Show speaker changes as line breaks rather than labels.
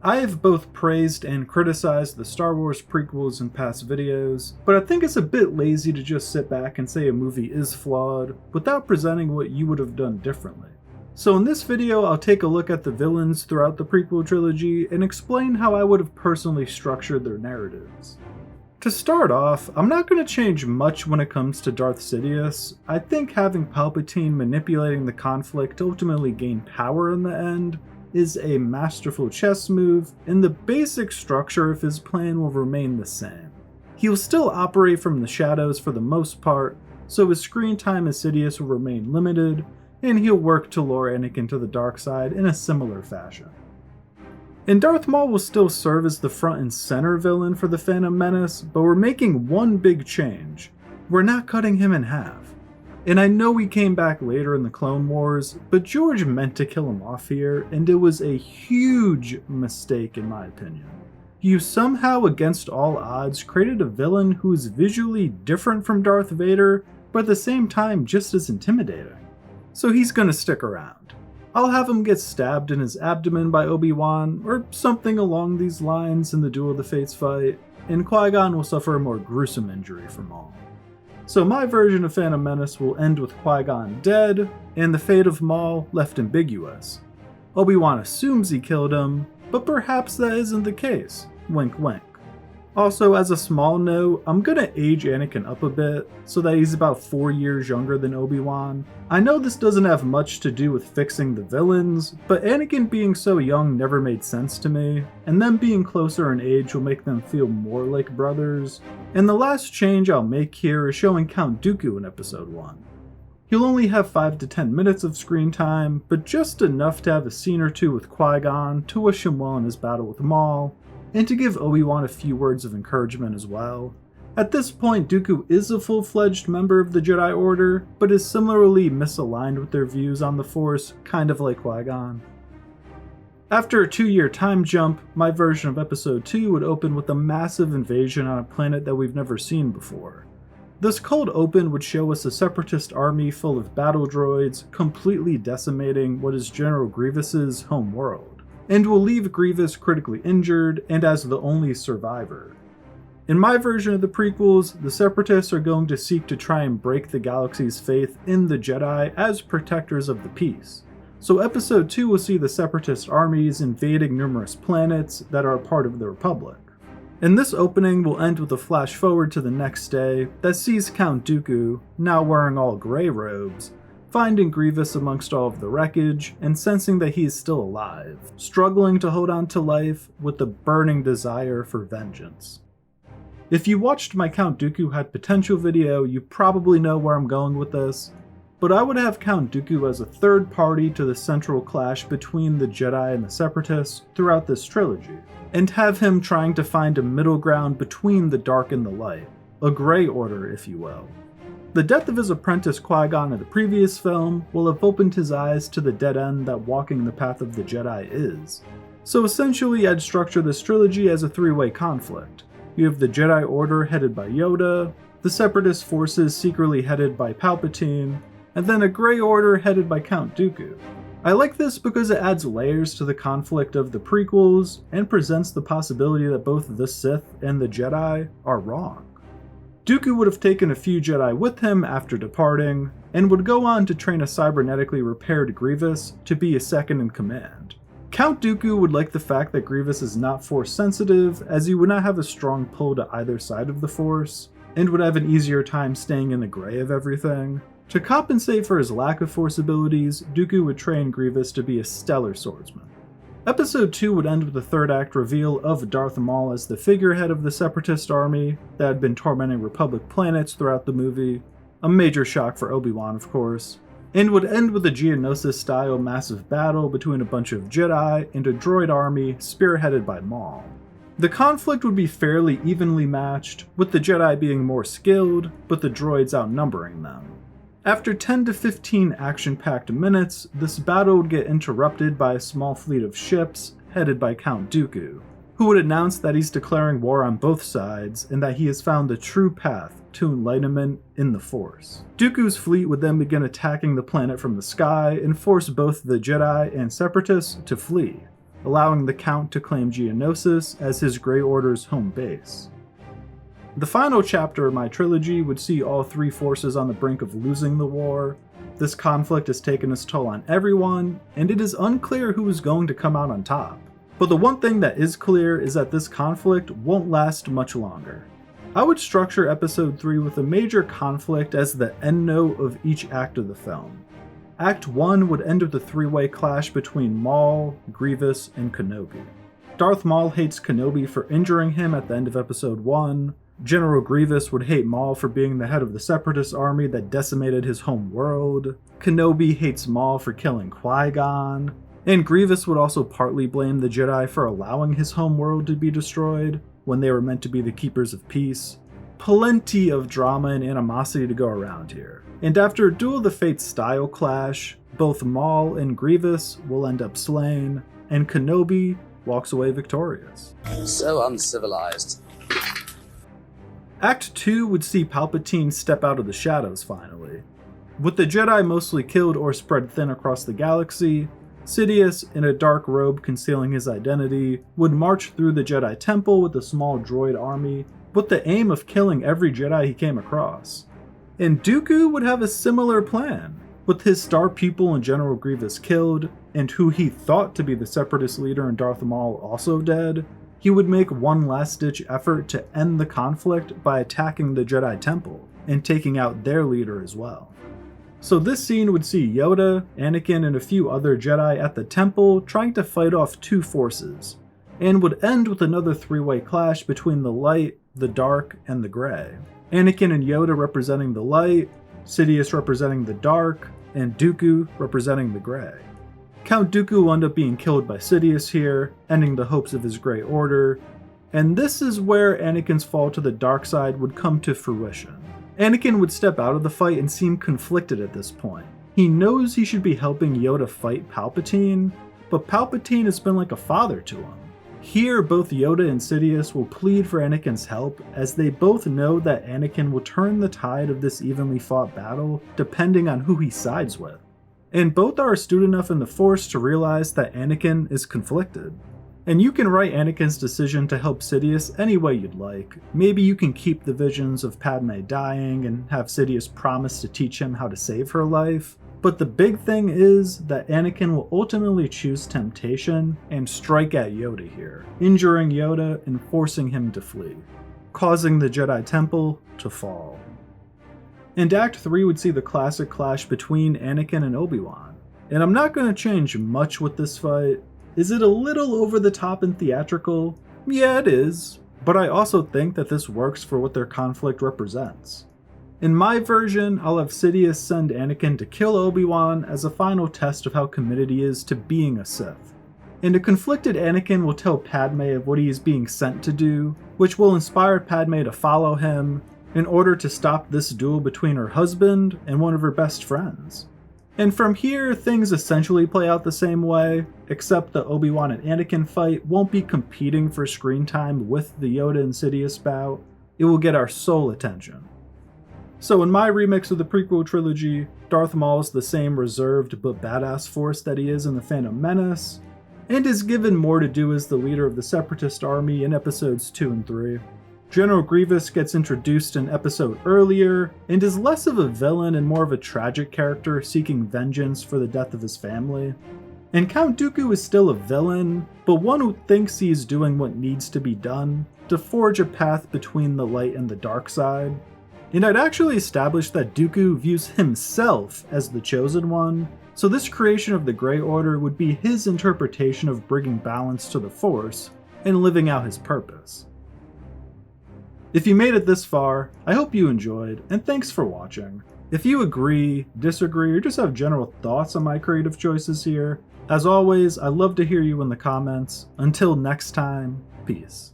I have both praised and criticized the Star Wars prequels in past videos, but I think it's a bit lazy to just sit back and say a movie is flawed without presenting what you would have done differently. So in this video, I'll take a look at the villains throughout the prequel trilogy and explain how I would have personally structured their narratives. To start off, I'm not going to change much when it comes to Darth Sidious. I think having Palpatine manipulating the conflict to ultimately gain power in the end is a masterful chess move, and the basic structure of his plan will remain the same. He'll still operate from the shadows for the most part, so his screen time as Sidious will remain limited, and he'll work to lure Anakin to the dark side in a similar fashion. And Darth Maul will still serve as the front and center villain for the Phantom Menace, but we're making one big change. We're not cutting him in half. And I know he came back later in the Clone Wars, but George meant to kill him off here, and it was a huge mistake in my opinion. You somehow, against all odds, created a villain who is visually different from Darth Vader, but at the same time just as intimidating. So he's gonna stick around. I'll have him get stabbed in his abdomen by Obi-Wan, or something along these lines in the Duel of the Fates fight, and Qui-Gon will suffer a more gruesome injury from Maul. So my version of Phantom Menace will end with Qui-Gon dead, and the fate of Maul left ambiguous. Obi-Wan assumes he killed him, but perhaps that isn't the case. Wink wink. Also, as a small note, I'm gonna age Anakin up a bit, so that he's about 4 years younger than Obi-Wan. I know this doesn't have much to do with fixing the villains, but Anakin being so young never made sense to me, and them being closer in age will make them feel more like brothers. And the last change I'll make here is showing Count Dooku in Episode 1. He'll only have 5 to 10 minutes of screen time, but just enough to have a scene or two with Qui-Gon to wish him well in his battle with Maul, and to give Obi-Wan a few words of encouragement as well. At this point, Dooku is a full-fledged member of the Jedi Order, but is similarly misaligned with their views on the Force, kind of like Qui-Gon. After a 2-year time jump, my version of Episode 2 would open with a massive invasion on a planet that we've never seen before. This cold open would show us a separatist army full of battle droids, completely decimating what is General Grievous's home world, and will leave Grievous critically injured and as the only survivor. In my version of the prequels, the Separatists are going to seek to try and break the galaxy's faith in the Jedi as protectors of the peace. So Episode 2 will see the Separatist armies invading numerous planets that are a part of the Republic. And this opening will end with a flash forward to the next day that sees Count Dooku, now wearing all grey robes, finding Grievous amongst all of the wreckage and sensing that he is still alive, struggling to hold on to life with a burning desire for vengeance. If you watched my Count Dooku Had Potential video, you probably know where I'm going with this, but I would have Count Dooku as a third party to the central clash between the Jedi and the Separatists throughout this trilogy, and have him trying to find a middle ground between the dark and the light, a grey order if you will. The death of his apprentice Qui-Gon in the previous film will have opened his eyes to the dead end that walking the path of the Jedi is. So essentially I'd structure this trilogy as a three-way conflict. You have the Jedi Order headed by Yoda, the Separatist forces secretly headed by Palpatine, and then a Grey Order headed by Count Dooku. I like this because it adds layers to the conflict of the prequels and presents the possibility that both the Sith and the Jedi are wrong. Dooku would have taken a few Jedi with him after departing, and would go on to train a cybernetically repaired Grievous to be his second in command. Count Dooku would like the fact that Grievous is not Force sensitive, as he would not have a strong pull to either side of the Force, and would have an easier time staying in the gray of everything. To compensate for his lack of Force abilities, Dooku would train Grievous to be a stellar swordsman. Episode 2 would end with the third act reveal of Darth Maul as the figurehead of the Separatist army that had been tormenting Republic planets throughout the movie, a major shock for Obi-Wan of course, and would end with a Geonosis-style massive battle between a bunch of Jedi and a droid army spearheaded by Maul. The conflict would be fairly evenly matched, with the Jedi being more skilled, but the droids outnumbering them. After 10 to 15 action-packed minutes, this battle would get interrupted by a small fleet of ships headed by Count Dooku, who would announce that he's declaring war on both sides and that he has found the true path to enlightenment in the Force. Dooku's fleet would then begin attacking the planet from the sky and force both the Jedi and Separatists to flee. allowing the Count to claim Geonosis as his Grey Order's home base. The final chapter of my trilogy would see all three forces on the brink of losing the war. This conflict has taken its toll on everyone, and it is unclear who is going to come out on top. But the one thing that is clear is that this conflict won't last much longer. I would structure Episode 3 with a major conflict as the end note of each act of the film. Act 1 would end with a three-way clash between Maul, Grievous, and Kenobi. Darth Maul hates Kenobi for injuring him at the end of Episode 1, General Grievous would hate Maul for being the head of the Separatist army that decimated his home world, Kenobi hates Maul for killing Qui-Gon, and Grievous would also partly blame the Jedi for allowing his home world to be destroyed when they were meant to be the keepers of peace. Plenty of drama and animosity to go around here. And after a Duel of the Fates style clash, both Maul and Grievous will end up slain, and Kenobi walks away victorious.
So uncivilized.
Act 2 would see Palpatine step out of the shadows finally. With the Jedi mostly killed or spread thin across the galaxy, Sidious, in a dark robe concealing his identity, would march through the Jedi Temple with a small droid army, with the aim of killing every Jedi he came across. And Dooku would have a similar plan. With his star pupil and General Grievous killed, and who he thought to be the Separatist leader in Darth Maul also dead, he would make one last-ditch effort to end the conflict by attacking the Jedi Temple, and taking out their leader as well. So this scene would see Yoda, Anakin, and a few other Jedi at the temple trying to fight off two forces, and would end with another three-way clash between the light, the dark, and the gray. Anakin and Yoda representing the light, Sidious representing the dark, and Dooku representing the gray. Count Dooku will end up being killed by Sidious here, ending the hopes of his Grey Order, and this is where Anakin's fall to the dark side would come to fruition. Anakin would step out of the fight and seem conflicted at this point. He knows he should be helping Yoda fight Palpatine, but Palpatine has been like a father to him. Here, both Yoda and Sidious will plead for Anakin's help, as they both know that Anakin will turn the tide of this evenly fought battle depending on who he sides with. And both are astute enough in the Force to realize that Anakin is conflicted. And you can write Anakin's decision to help Sidious any way you'd like. Maybe you can keep the visions of Padme dying and have Sidious promise to teach him how to save her life. But the big thing is that Anakin will ultimately choose temptation and strike at Yoda here, injuring Yoda and forcing him to flee, causing the Jedi Temple to fall. And Act 3 would see the classic clash between Anakin and Obi-Wan. And I'm not going to change much with this fight. Is it a little over the top and theatrical? Yeah, it is. But I also think that this works for what their conflict represents. In my version, I'll have Sidious send Anakin to kill Obi-Wan as a final test of how committed he is to being a Sith. And a conflicted Anakin will tell Padme of what he is being sent to do, which will inspire Padme to follow him, in order to stop this duel between her husband and one of her best friends. And from here, things essentially play out the same way, except the Obi-Wan and Anakin fight won't be competing for screen time with the Yoda and Sidious bout. It will get our sole attention. So in my remix of the prequel trilogy, Darth Maul is the same reserved but badass force that he is in The Phantom Menace, and is given more to do as the leader of the Separatist army in episodes 2 and 3. General Grievous gets introduced an episode earlier, and is less of a villain and more of a tragic character seeking vengeance for the death of his family. And Count Dooku is still a villain, but one who thinks he is doing what needs to be done to forge a path between the light and the dark side. And I'd actually established that Dooku views himself as the chosen one, so this creation of the Grey Order would be his interpretation of bringing balance to the Force and living out his purpose. If you made it this far, I hope you enjoyed, and thanks for watching. If you agree, disagree, or just have general thoughts on my creative choices here, as always, I'd love to hear you in the comments. Until next time, peace.